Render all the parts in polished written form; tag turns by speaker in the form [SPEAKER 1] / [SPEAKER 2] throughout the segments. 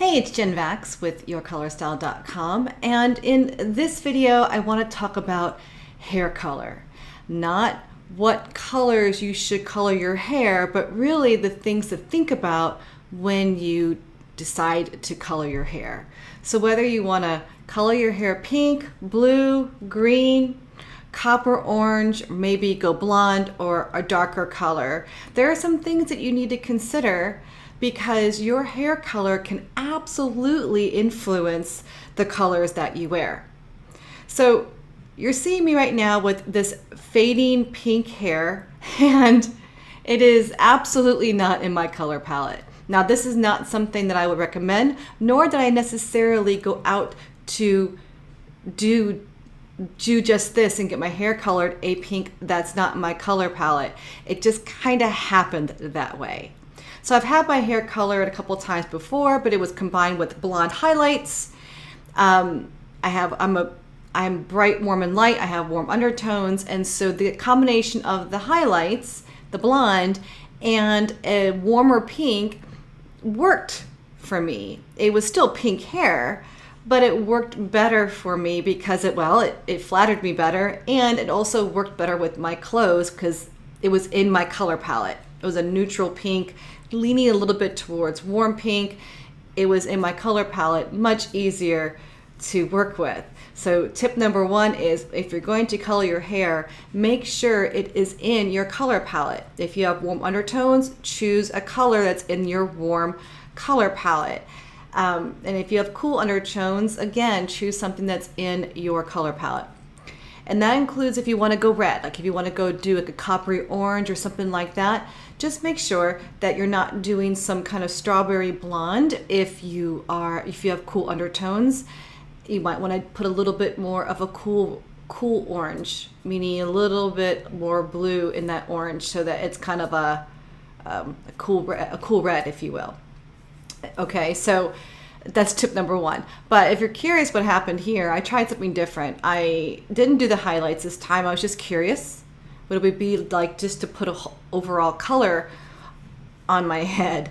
[SPEAKER 1] Hey, it's Jen Vax with yourcolorstyle.com, and in this video I want to talk about hair color. Not what colors you should color your hair, but really the things to think about when you decide to color your hair. So whether you want to color your hair pink, blue, green, copper orange, maybe go blonde or a darker color, there are some things that you need to consider because your hair color can absolutely influence the colors that you wear. So you're seeing me right now with this fading pink hair, and it is absolutely not in my color palette. Now, this is not something that I would recommend, nor did I necessarily go out to do just this and get my hair colored a pink that's not in my color palette. It just kind of happened that way. So I've had my hair colored a couple times before, but it was combined with blonde highlights. I'm bright, warm, and light. I have warm undertones, and so the combination of the highlights, the blonde, and a warmer pink worked for me. It was still pink hair, but it worked better for me because it flattered me better, and it also worked better with my clothes because it was in my color palette. It was a neutral pink, leaning a little bit towards warm pink. It was in my color palette, much easier to work with. So tip number one is if you're going to color your hair, make sure it is in your color palette. If you have warm undertones, choose a color that's in your warm color palette. And if you have cool undertones, again, choose something that's in your color palette. And that includes if you want to go red, like if you want to go do like a coppery orange or something like that, just make sure that you're not doing some kind of strawberry blonde. If you have cool undertones, you might want to put a little bit more of a cool orange, meaning a little bit more blue in that orange so that it's kind of a cool red, if you will. Okay, so that's tip number one. But if you're curious what happened here, I tried something different. I didn't do the highlights this time. I was just curious what it would be like just to put a overall color on my head.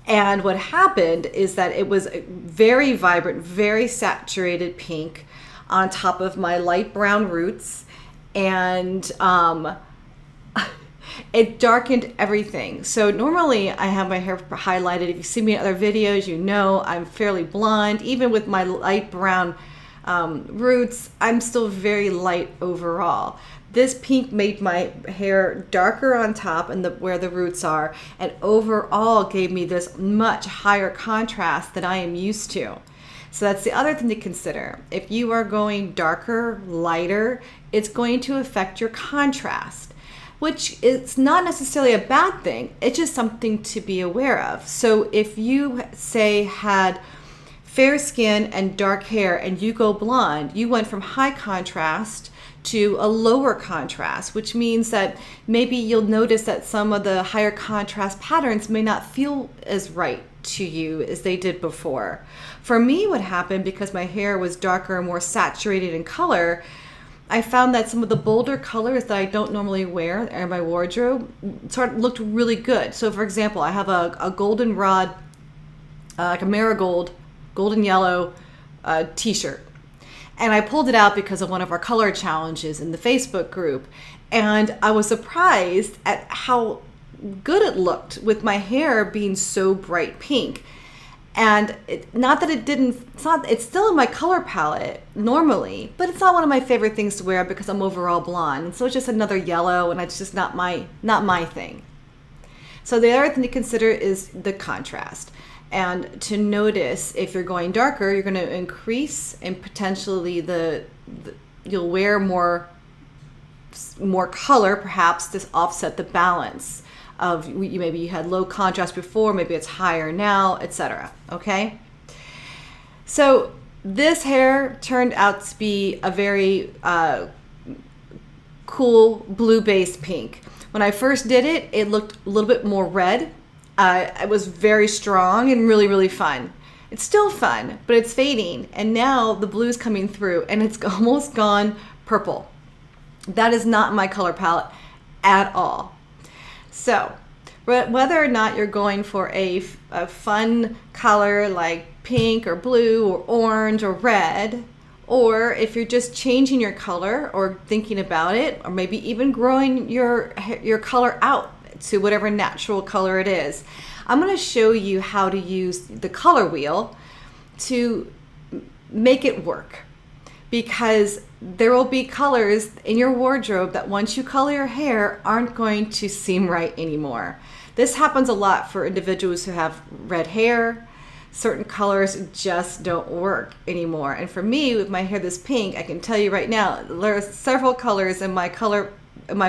[SPEAKER 1] And what happened is that it was a very vibrant, very saturated pink on top of my light brown roots, and it darkened everything. So normally I have my hair highlighted. If you see me in other videos, you know I'm fairly blonde. Even with my light brown roots, I'm still very light overall. This pink made my hair darker on top and where the roots are, and overall gave me this much higher contrast than I am used to. So that's the other thing to consider. If you are going darker, lighter, it's going to affect your contrast, which is not necessarily a bad thing. It's just something to be aware of. So if you, say, had fair skin and dark hair and you go blonde, you went from high contrast to a lower contrast, which means that maybe you'll notice that some of the higher contrast patterns may not feel as right to you as they did before. For me, what happened, because my hair was darker and more saturated in color, I found that some of the bolder colors that I don't normally wear in my wardrobe looked really good. So for example, I have a goldenrod, like a marigold, golden yellow t-shirt. And I pulled it out because of one of our color challenges in the Facebook group. And I was surprised at how good it looked with my hair being so bright pink. And it's still in my color palette normally, but it's not one of my favorite things to wear because I'm overall blonde. And so it's just another yellow, and it's just not my thing. So the other thing to consider is the contrast. And to notice if you're going darker, you're going to increase and potentially you'll wear more color, perhaps to offset the balance of maybe you had low contrast before, maybe it's higher now, etc. Okay? So this hair turned out to be a very cool blue-based pink. When I first did it, it looked a little bit more red. It was very strong and really, really fun. It's still fun, but it's fading. And now the blue's coming through and it's almost gone purple. That is not my color palette at all. So Whether or not you're going for a fun color like pink or blue or orange or red, or if you're just changing your color or thinking about it, or maybe even growing your color out to whatever natural color it is, I'm going to show you how to use the color wheel to make it work. Because there will be colors in your wardrobe that once you color your hair aren't going to seem right anymore. This happens a lot for individuals who have red hair. Certain colors just don't work anymore. And for me, with my hair this pink, I can tell you right now, there are several colors in my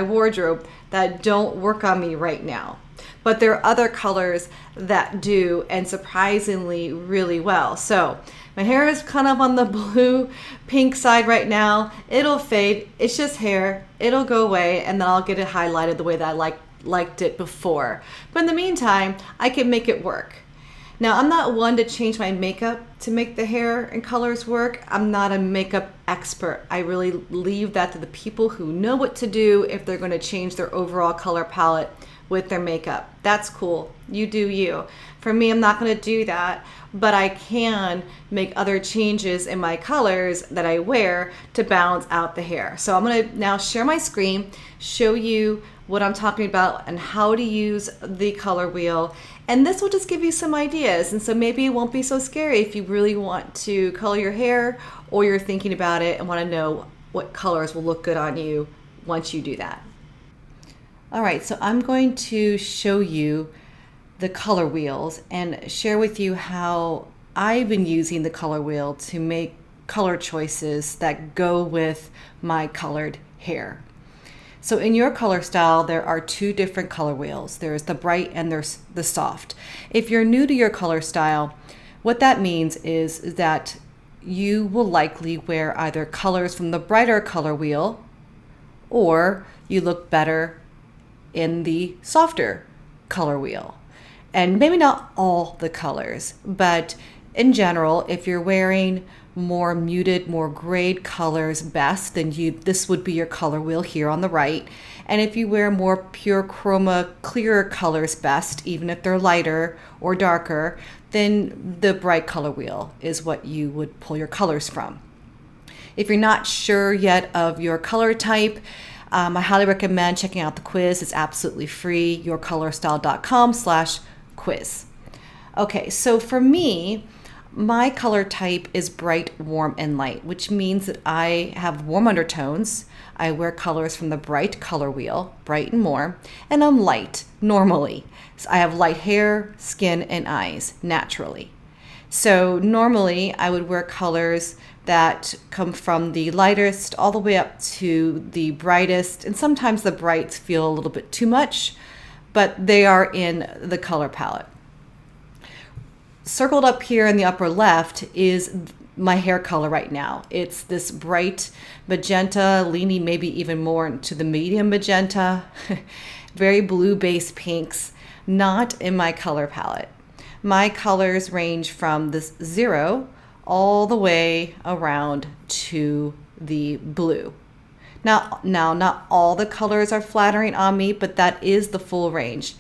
[SPEAKER 1] wardrobe that don't work on me right now. But there are other colors that do, and surprisingly really well. So my hair is kind of on the blue pink side right now. It'll fade. It's just hair. It'll go away, and then I'll get it highlighted the way that I liked it before. But in the meantime, I can make it work. Now, I'm not one to change my makeup to make the hair and colors work. I'm not a makeup expert. I really leave that to the people who know what to do if they're going to change their overall color palette with their makeup. That's cool. You do you. For me, I'm not going to do that, but I can make other changes in my colors that I wear to balance out the hair. So I'm going to now share my screen, show you what I'm talking about and how to use the color wheel. And this will just give you some ideas. And so maybe it won't be so scary if you really want to color your hair, or you're thinking about it and want to know what colors will look good on you once you do that. All right, so I'm going to show you the color wheels and share with you how I've been using the color wheel to make color choices that go with my colored hair. So in your color style, there are two different color wheels. There's the bright and there's the soft. If you're new to your color style, what that means is that you will likely wear either colors from the brighter color wheel, or you look better in the softer color wheel. And maybe not all the colors, but in general, if you're wearing more muted, more grayed colors best, then this would be your color wheel here on the right. And if you wear more pure chroma, clearer colors best, even if they're lighter or darker, then the bright color wheel is what you would pull your colors from. If you're not sure yet of your color type, I highly recommend checking out the quiz. It's absolutely free, yourcolorstyle.com/quiz. Okay, so for me, my color type is bright, warm, and light, which means that I have warm undertones. I wear colors from the bright color wheel, bright and warm, and I'm light normally. So I have light hair, skin, and eyes naturally. So normally I would wear colors that come from the lightest all the way up to the brightest, and sometimes the brights feel a little bit too much, but they are in the color palette. Circled up here in the upper left is my hair color right now. It's this bright magenta, leaning maybe even more into the medium magenta, very blue base pinks, not in my color palette. My colors range from this 0 all the way around to the blue. Now, not all the colors are flattering on me, but that is the full range.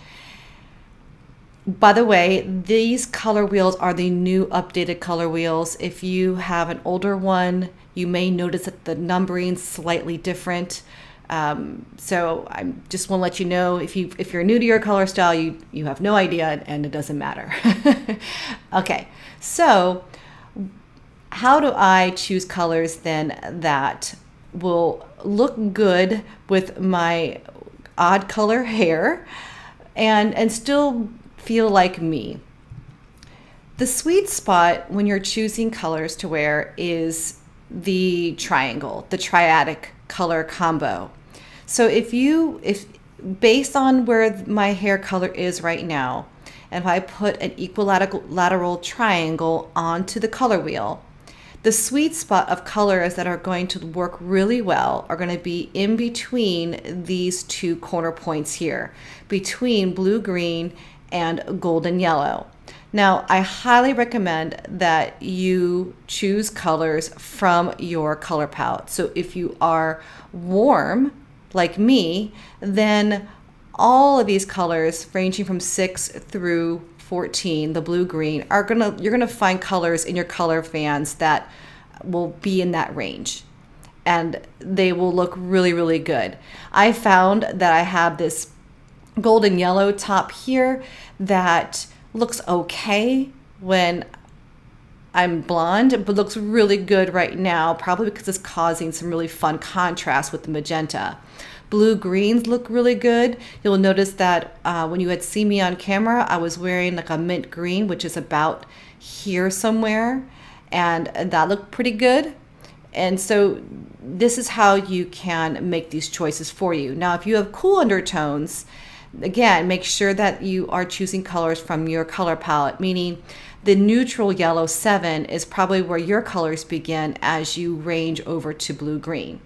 [SPEAKER 1] By the way, these color wheels are the new updated color wheels. If you have an older one, you may notice that the numbering's slightly different. So I just want to let you know, if you're new to your color style, you have no idea, and it doesn't matter. Okay, so how do I choose colors then that will look good with my odd color hair and still feel like me? The sweet spot when you're choosing colors to wear is the triangle, the triadic color combo. So if based on where my hair color is right now, and if I put an equilateral triangle onto the color wheel, the sweet spot of colors that are going to work really well are going to be in between these two corner points here, between blue-green and golden yellow. Now, I highly recommend that you choose colors from your color palette. So if you are warm, like me, then all of these colors ranging from 6 through 14, the blue green, you're gonna find colors in your color fans that will be in that range, and they will look really, really good. I found that I have this golden yellow top here that looks okay when I'm blonde, but looks really good right now, probably because it's causing some really fun contrast with the magenta. Blue greens look really good. You'll notice that when you had seen me on camera, I was wearing like a mint green, which is about here somewhere, and that looked pretty good. And so this is how you can make these choices for you. Now, if you have cool undertones, again, make sure that you are choosing colors from your color palette, meaning the neutral yellow 7 is probably where your colors begin as you range over to blue-green.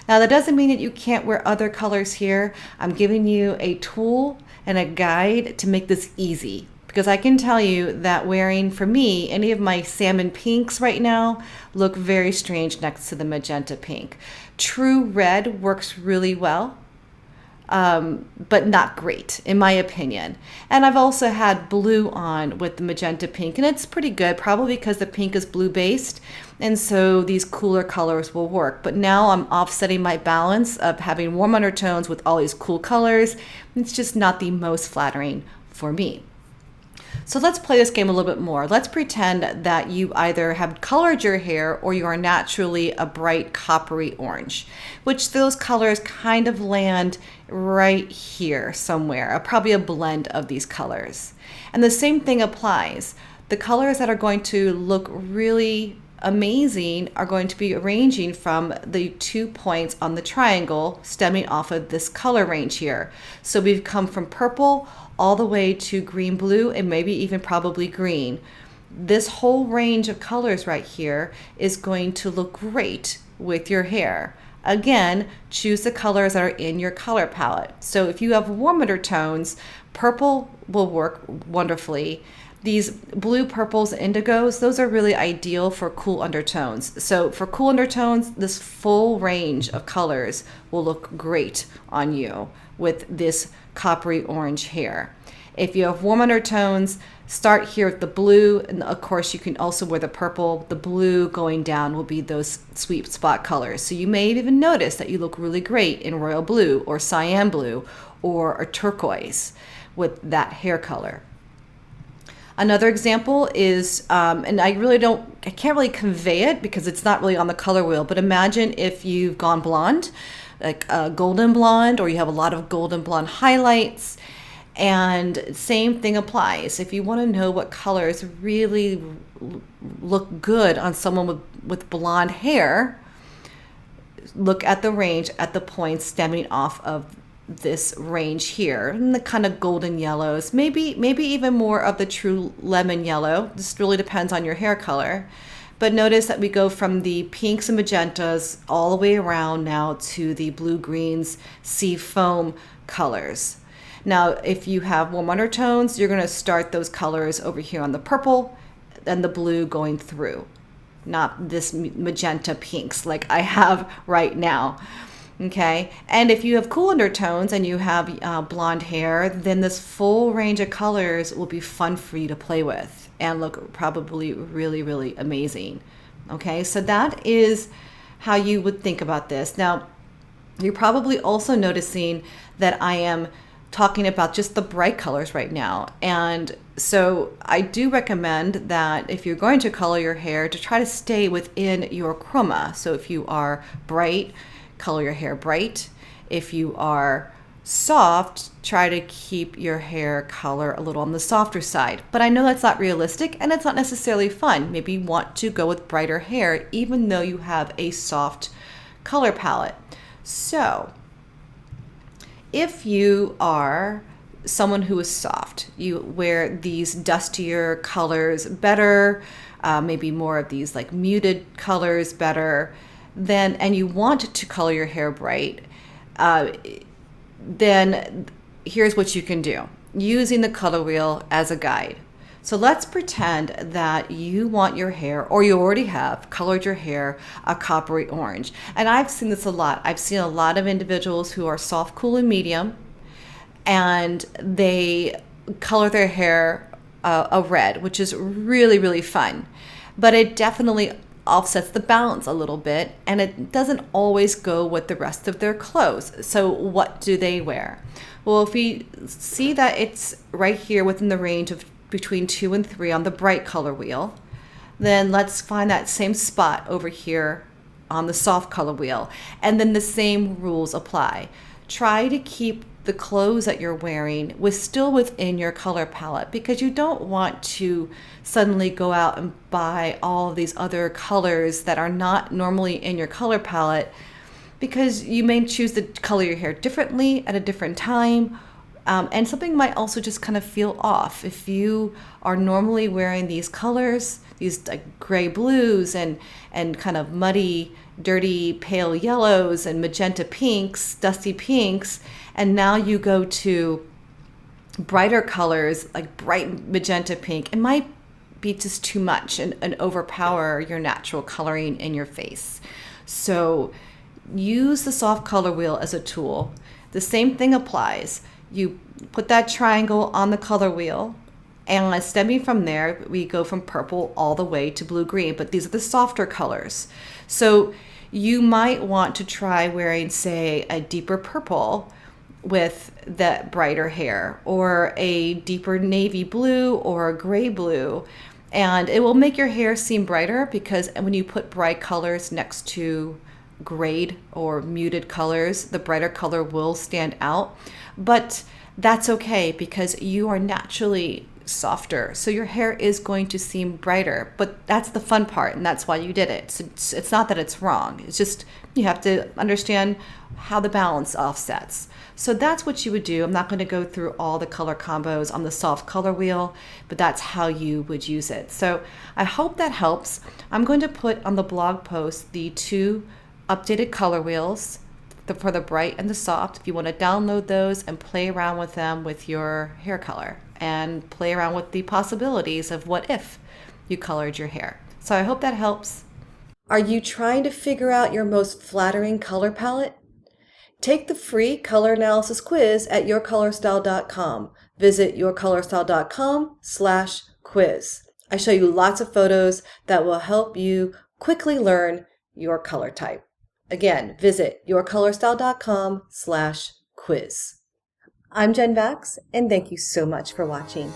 [SPEAKER 1] Now, that doesn't mean that you can't wear other colors here. I'm giving you a tool and a guide to make this easy, because I can tell you that wearing, for me, any of my salmon pinks right now look very strange next to the magenta pink. True red works really well, but not great, in my opinion. And I've also had blue on with the magenta pink, and it's pretty good, probably because the pink is blue based, and so these cooler colors will work. But now I'm offsetting my balance of having warm undertones with all these cool colors. It's just not the most flattering for me. So let's play this game a little bit more. Let's pretend that you either have colored your hair or you are naturally a bright coppery orange, which those colors kind of land right here somewhere, probably a blend of these colors. And the same thing applies. The colors that are going to look really amazing are going to be ranging from the 2 points on the triangle stemming off of this color range here. So we've come from purple all the way to green, blue, and maybe even probably green. This whole range of colors right here is going to look great with your hair. Again, choose the colors that are in your color palette. So if you have warm undertones, purple will work wonderfully. These blue, purples, indigos, those are really ideal for cool undertones. So for cool undertones, this full range of colors will look great on you with this coppery orange hair. If you have warm undertones, start here with the blue, and of course you can also wear the purple. The blue going down will be those sweet spot colors. So you may even notice that you look really great in royal blue or cyan blue or a turquoise with that hair color. Another example is, and I can't really convey it because it's not really on the color wheel, but imagine if you've gone blonde, like a golden blonde, or you have a lot of golden blonde highlights, and same thing applies. If you want to know what colors really look good on someone with blonde hair, look at the range at the points stemming off of this range here, and the kind of golden yellows, maybe even more of the true lemon yellow. This really depends on your hair color. But notice that we go from the pinks and magentas all the way around now to the blue, greens, sea foam colors. Now, if you have warm undertones, you're going to start those colors over here on the purple and the blue going through, not this magenta pinks like I have right now. Okay, and if you have cool undertones and you have blonde hair, then this full range of colors will be fun for you to play with and look probably really, really amazing. Okay, so that is how you would think about this. Now, you're probably also noticing that I am talking about just the bright colors right now. And so I do recommend that if you're going to color your hair, to try to stay within your chroma. So if you are bright, color your hair bright. If you are soft, try to keep your hair color a little on the softer side. But I know that's not realistic and it's not necessarily fun. Maybe you want to go with brighter hair even though you have a soft color palette. So if you are someone who is soft, you wear these dustier colors better, maybe more of these like muted colors better, then, and you want to color your hair bright, then here's what you can do using the color wheel as a guide. So let's pretend that you want your hair, or you already have colored your hair a coppery orange. And I've seen this a lot. I've seen a lot of individuals who are soft, cool, and medium, and they color their hair a red, which is really, really fun. But it definitely offsets the balance a little bit, and it doesn't always go with the rest of their clothes. So what do they wear? Well, if we see that it's right here within the range of between 2 and 3 on the bright color wheel, then let's find that same spot over here on the soft color wheel. And then the same rules apply. Try to keep the clothes that you're wearing still within your color palette, because you don't want to suddenly go out and buy all of these other colors that are not normally in your color palette, because you may choose to color your hair differently at a different time. And something might also just kind of feel off. If you are normally wearing these colors, these like gray blues and kind of muddy, dirty, pale yellows and magenta pinks, dusty pinks, and now you go to brighter colors like bright magenta pink, it might be just too much and overpower your natural coloring in your face. So use the soft color wheel as a tool. The same thing applies. You put that triangle on the color wheel, and stemming from there, we go from purple all the way to blue-green, but these are the softer colors. So you might want to try wearing, say, a deeper purple with that brighter hair, or a deeper navy blue or a gray blue, and it will make your hair seem brighter, because when you put bright colors next to grayed or muted colors, the brighter color will stand out. But that's okay, because you are naturally softer, so your hair is going to seem brighter. But that's the fun part, and that's why you did it. So it's not that it's wrong, it's just you have to understand how the balance offsets. So that's what you would do. I'm not going to go through all the color combos on the soft color wheel, but that's how you would use it. So I hope that helps. I'm going to put on the blog post the 2 updated color wheels for the bright and the soft, if you want to download those and play around with them with your hair color, and play around with the possibilities of what if you colored your hair. So I hope that helps. Are you trying to figure out your most flattering color palette? Take the free color analysis quiz at yourcolorstyle.com. Visit yourcolorstyle.com/quiz. I show you lots of photos that will help you quickly learn your color type. Again, visit yourcolorstyle.com/quiz. I'm Jen Vax, and thank you so much for watching.